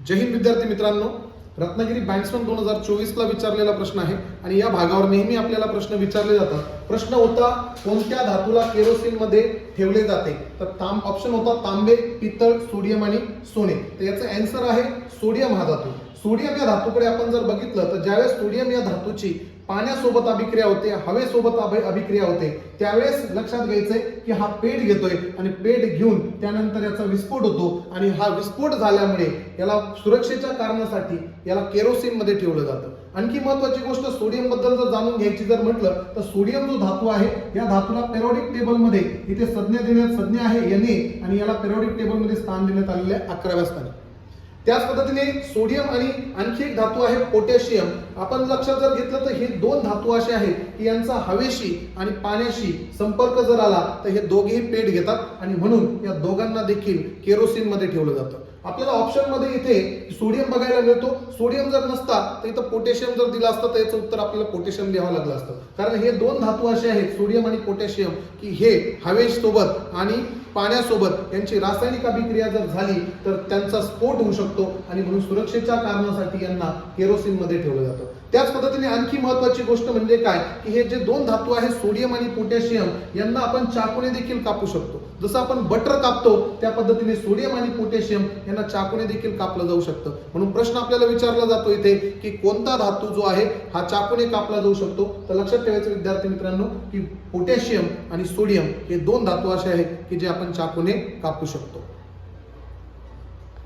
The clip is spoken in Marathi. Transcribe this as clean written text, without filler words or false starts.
जय हिंद विद्यार्थी मित्रांनो, रत्नागिरी बँड्समन 2024 ला विचारलेला प्रश्न आहे आणि या भागावर नेहमी आपल्याला प्रश्न विचारले जातात. प्रश्न होता कोणत्या धातूला केरोसिन मध्ये ठेवले जाते? तर ऑप्शन होता तांबे, पितळ, सोडियम आणि सोने. तर याचा आन्सर आहे सोडियम हा धातू. सोडियम या धातूकडे आपण जर बघितलं तर ज्यावेळेस सोडियम या धातूची पाण्यासोबत अभिक्रिया होते, हवेसोबत अभिक्रिया होते, त्यावेळेस लक्षात घ्यायचंय की हा पेट घेतोय आणि पेट घेऊन त्यानंतर याचा विस्फोट होतो आणि हा विस्फोट झाल्यामुळे याला सुरक्षेच्या कारणासाठी याला केरोसिन मध्ये ठेवलं जातं. आणखी महत्वाची गोष्ट सोडियम बद्दल जर जाणून घ्यायची जर म्हटलं तर सोडियम जो धातू आहे या धातूला पेरियोडिक टेबल मध्ये इथे संज्ञा आहे Na आणि याला पेरियोडिक टेबल मध्ये स्थान देण्यात आलेले आहे 11व्या स्थानी. त्याच पद्धतीने सोडियम आणि आणखी एक धातू आहे पोटॅशियम. आपण लक्षात जर घेतलं तर हे दोन धातू असे आहेत की यांचा हवेशी आणि पाण्याशी संपर्क जर आला तर हे दोघेही पेट घेतात आणि म्हणून या दोघांना देखील केरोसिन मध्ये ठेवलं जातं. आपल्याला ऑप्शन मध्ये इथे सोडियम बघायला मिळतो. सोडियम जर नसता तर इथं पोटॅशियम जर दिला असता तर याचं उत्तर आपल्याला पोटॅशियम लिहावं लागलं असतं. कारण हे दोन धातू असे आहेत सोडियम आणि पोटॅशियम की हे हवेसोबत आणि पाण्यासोबत यांची रासायनिक अभिक्रिया जर झाली तर त्यांचा स्फोट होऊ शकतो आणि म्हणून सुरक्षेच्या कारणासाठी यांना केरोसिन मध्ये ठेवलं जातं. त्याच पद्धतीने आणखी महत्वाची गोष्ट म्हणजे काय की हे जे दोन धातू आहेत सोडियम आणि पोटॅशियम यांना आपण चाकूने देखील कापू शकतो. जसं आपण बटर कापतो त्या पद्धतीने सोडियम आणि पोटॅशियम यांना चाकूने देखील कापलं जाऊ शकतं. म्हणून प्रश्न आपल्याला विचारला जातो इथे की कोणता धातू जो आहे हा चाकूने कापला जाऊ शकतो? तर लक्षात ठेवायचं विद्यार्थी मित्रांनो की पोटॅशियम आणि सोडियम हे दोन धातू असे आहेत की जे आपण चाकूने कापू शकतो.